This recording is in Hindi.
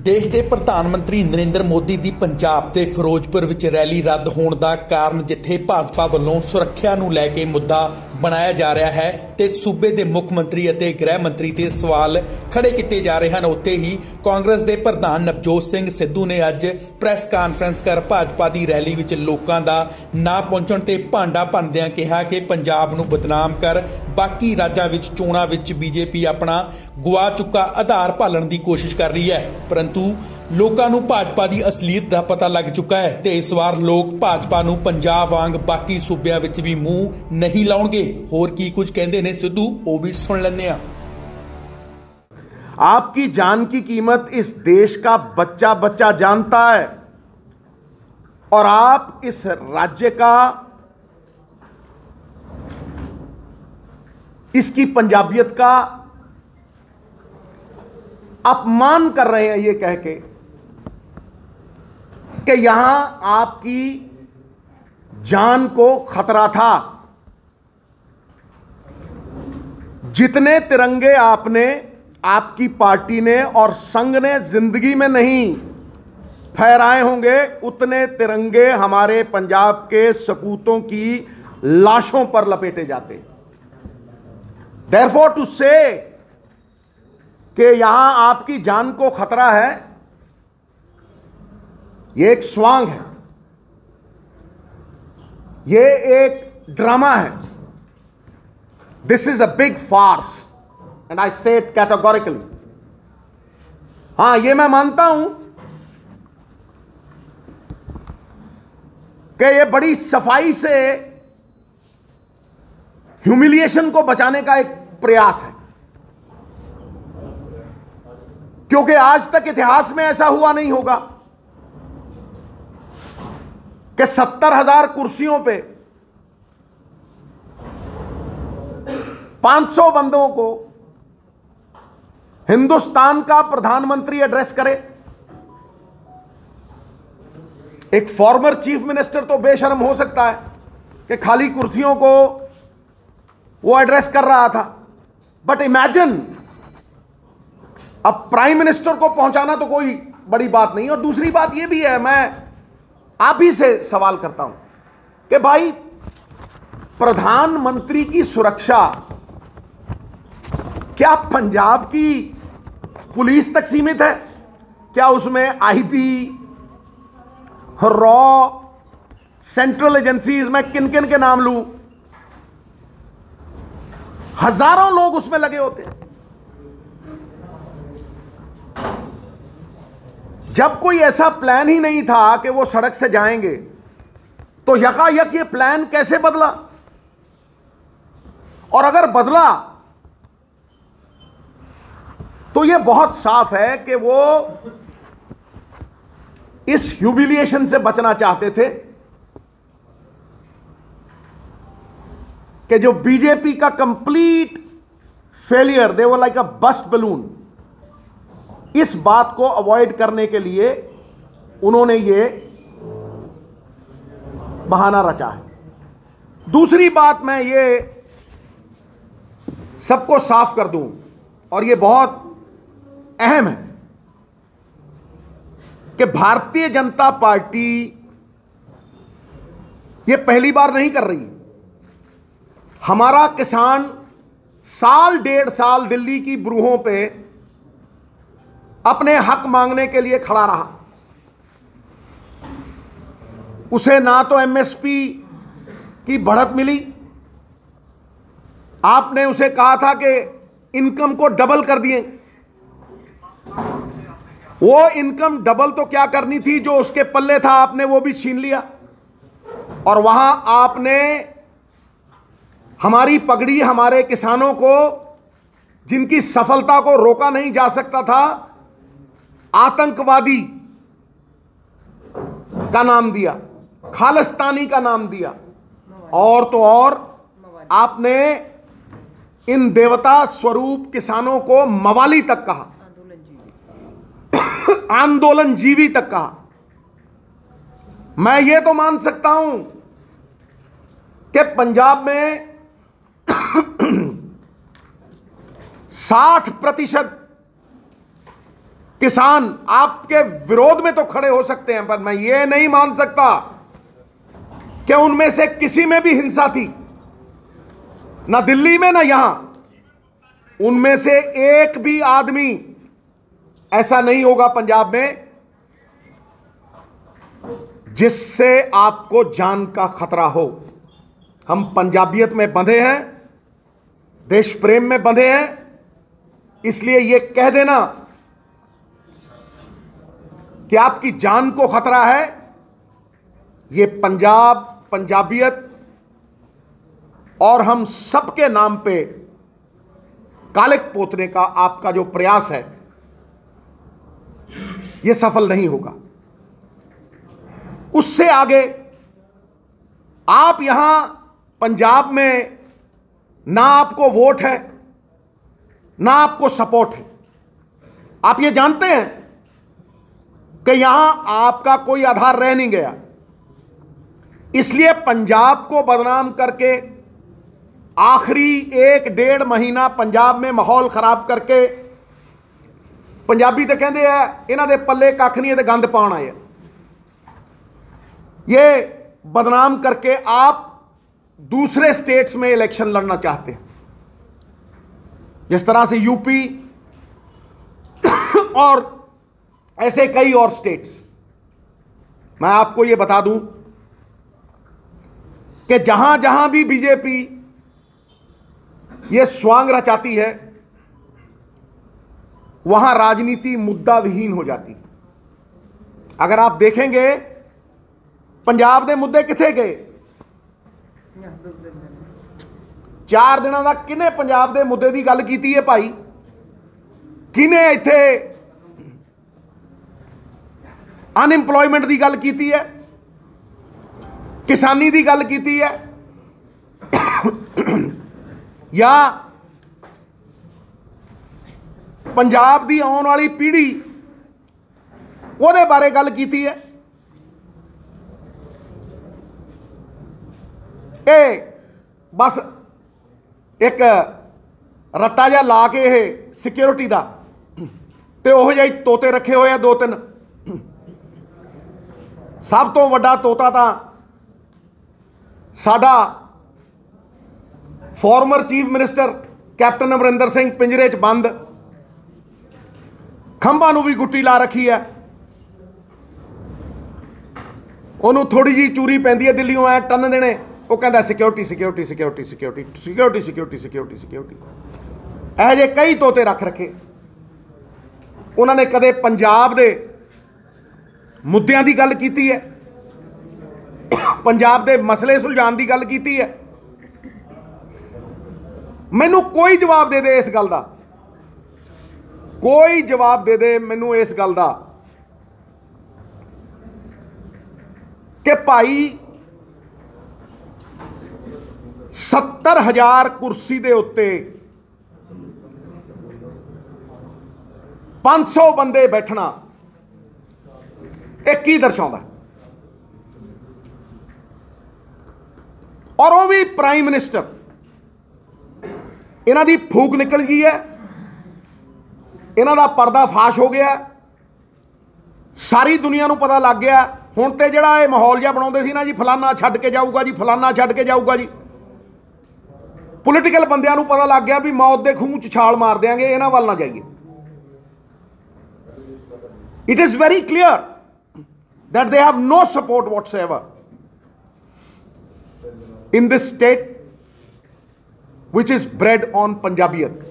देश के प्रधानमंत्री नरेंद्र मोदी की पंजाब ते फिरोजपुर विच रैली रद्द होने का कारण जिथे भाजपा वालों सुरक्षा नूं लैके मुद्दा बनाया जा रहा है ते सूबे के मुख मंत्री अते गृह मंत्री ते सवाल खड़े किए जा रहे हैं, उत्ते ही कांग्रेस के प्रधान नवजोत सिंह सिद्धू ने अज प्रैस कानफ्रेंस कर भाजपा की रैली विच लोकां दा ना पहुंचण ते भांडा भंनदिआं कहा कि पंजाब नूं बदनाम कर बाकी राज्यां विच चोणां विच बीजेपी अपना गुआ चुका आधार भालण की कोशिश कर रही है, परंतु लोकां नूं भाजपा की असलीयत का पता लग चुका है ते इस बार लोग भाजपा नूं पंजाब वांग बाकी सूबियां विच भी मूंह नहीं लाउणगे। होर की कुछ कहंदे ने सिद्धू, वो भी सुन लैंदे आ। आपकी जान की कीमत इस देश का बच्चा बच्चा जानता है और आप इस राज्य का, इसकी पंजाबियत का अपमान कर रहे हैं ये कह के कि यहां आपकी जान को खतरा था। जितने तिरंगे आपने, आपकी पार्टी ने और संघ ने जिंदगी में नहीं फहराए होंगे, उतने तिरंगे हमारे पंजाब के सपूतों की लाशों पर लपेटे जाते। Therefore to say कि यहां आपकी जान को खतरा है, यह एक स्वांग है, यह एक ड्रामा है। This is a big farce and I say it categorically. हां, यह मैं मानता हूं कि यह बड़ी सफाई से ह्यूमिलिएशन को बचाने का एक प्रयास है, क्योंकि आज तक इतिहास में ऐसा हुआ नहीं होगा कि 70,000 कुर्सियों पे 500 बंदों को हिंदुस्तान का प्रधानमंत्री एड्रेस करे। एक फॉर्मर चीफ मिनिस्टर तो बेशर्म हो सकता है कि खाली कुर्सियों को वो एड्रेस कर रहा था, बट इमेजिन अब प्राइम मिनिस्टर को पहुंचाना तो कोई बड़ी बात नहीं। और दूसरी बात यह भी है, मैं आप ही से सवाल करता हूं कि भाई, प्रधानमंत्री की सुरक्षा क्या पंजाब की पुलिस तक सीमित है? क्या उसमें आईबी, रॉ, सेंट्रल एजेंसीज, मैं किन किन के नाम लूं, हजारों लोग उसमें लगे होते हैं। जब कोई ऐसा प्लान ही नहीं था कि वो सड़क से जाएंगे, तो यकायक ये प्लान कैसे बदला? और अगर बदला तो ये बहुत साफ है कि वो इस ह्यूमिलिएशन से बचना चाहते थे कि जो बीजेपी का complete failure, they were like a burst balloon, इस बात को अवॉइड करने के लिए उन्होंने ये बहाना रचा है। दूसरी बात मैं ये सबको साफ कर दूं, और ये बहुत अहम है, कि भारतीय जनता पार्टी ये पहली बार नहीं कर रही। हमारा किसान साल डेढ़ साल दिल्ली की ब्रूहों पे अपने हक मांगने के लिए खड़ा रहा। उसे ना तो एमएसपी की बढ़त मिली, आपने उसे कहा था कि इनकम को डबल कर दिए। वो इनकम डबल तो क्या करनी थी, जो उसके पल्ले था आपने वो भी छीन लिया। और वहां आपने हमारी पगड़ी, हमारे किसानों को, जिनकी सफलता को रोका नहीं जा सकता था, आतंकवादी का नाम दिया, खालिस्तानी का नाम दिया, और तो और आपने इन देवता स्वरूप किसानों को मवाली तक कहा, आंदोलन जीवी तक कहा। मैं ये तो मान सकता हूं कि पंजाब में 60% किसान आपके विरोध में तो खड़े हो सकते हैं, पर मैं ये नहीं मान सकता कि उनमें से किसी में भी हिंसा थी, ना दिल्ली में ना यहां। उनमें से एक भी आदमी ऐसा नहीं होगा पंजाब में जिससे आपको जान का खतरा हो। हम पंजाबियत में बंधे हैं, देश प्रेम में बंधे हैं, इसलिए यह कह देना कि आपकी जान को खतरा है, यह पंजाब, पंजाबियत और हम सबके नाम पे कालिक पोतने का आपका जो प्रयास है, यह सफल नहीं होगा। उससे आगे आप यहां पंजाब में ना आपको वोट है ना आपको सपोर्ट है। आप ये जानते हैं कि यहां आपका कोई आधार रह नहीं गया, इसलिए पंजाब को बदनाम करके आखिरी 1-1.5 महीना पंजाब में माहौल खराब करके, पंजाबी तो कहते हैं इन्हां दे पल्ले कख नहीं ते गंद पाउण आए, ये बदनाम करके आप दूसरे स्टेट्स में इलेक्शन लड़ना चाहते हैं, जिस तरह से यूपी और ऐसे कई और स्टेट्स। मैं आपको यह बता दूं कि जहां जहां भी बीजेपी यह स्वांग रचाती है, वहां राजनीति मुद्दा विहीन हो जाती। अगर आप देखेंगे पंजाब के मुद्दे किथे गए, 4 दिनों का किने पंजाब के मुद्दे की गल की है भाई? किने इत्थे अनएम्पलॉयमेंट की गल की है, किसानी की गल की है, या पंजाब की आने वाली पीढ़ी उहदे बारे गल की है? बस एक रट्टा जा ला के सिक्योरिटी का ते ओह जिहे तोते रखे हुए 2-3। सब तो वड्डा तोता तो साडा former chief minister captain Amarinder Singh पिंजरे च बंद, खंभा नूं भी गुट्टी ला रखी है, उन्होंने थोड़ी जी चूरी पैंदी है दिल्लियों ऐ टन देने, वो कहता security security security security security security security security. यह जे कई तोते रख रखे। उन्होंने कदे पंजाब दे मुद्दों की गल की है, पंजाब दे मसले सुलझाने की गल की है? मैनू कोई जवाब दे दे इस गल का, कोई जवाब दे दे मैनू इस गल का कि भाई 70,000 कुर्सी दे उत्ते 500 बंदे बैठना एक की दर्शाता? और वो भी प्राइम मिनिस्टर। इन्हां दी फूक निकल गई है, इन्हां दा पर्दा फाश हो गया, सारी दुनिया नूं पता लग गया। हुण ते जिहड़ा ये माहौल जिहा बनाउंदे सी ना जी, फलाना छड्ड के जाऊगा जी, फलाना छड्ड के जाऊगा जी, पोलिटिकल बंदियां नूं पता लग गया भी मौत के खूह च छाल मार देंगे, इन्हां वल ना जाइए। It is very clear that they have no support whatsoever in this state which is bred on Punjabiyat.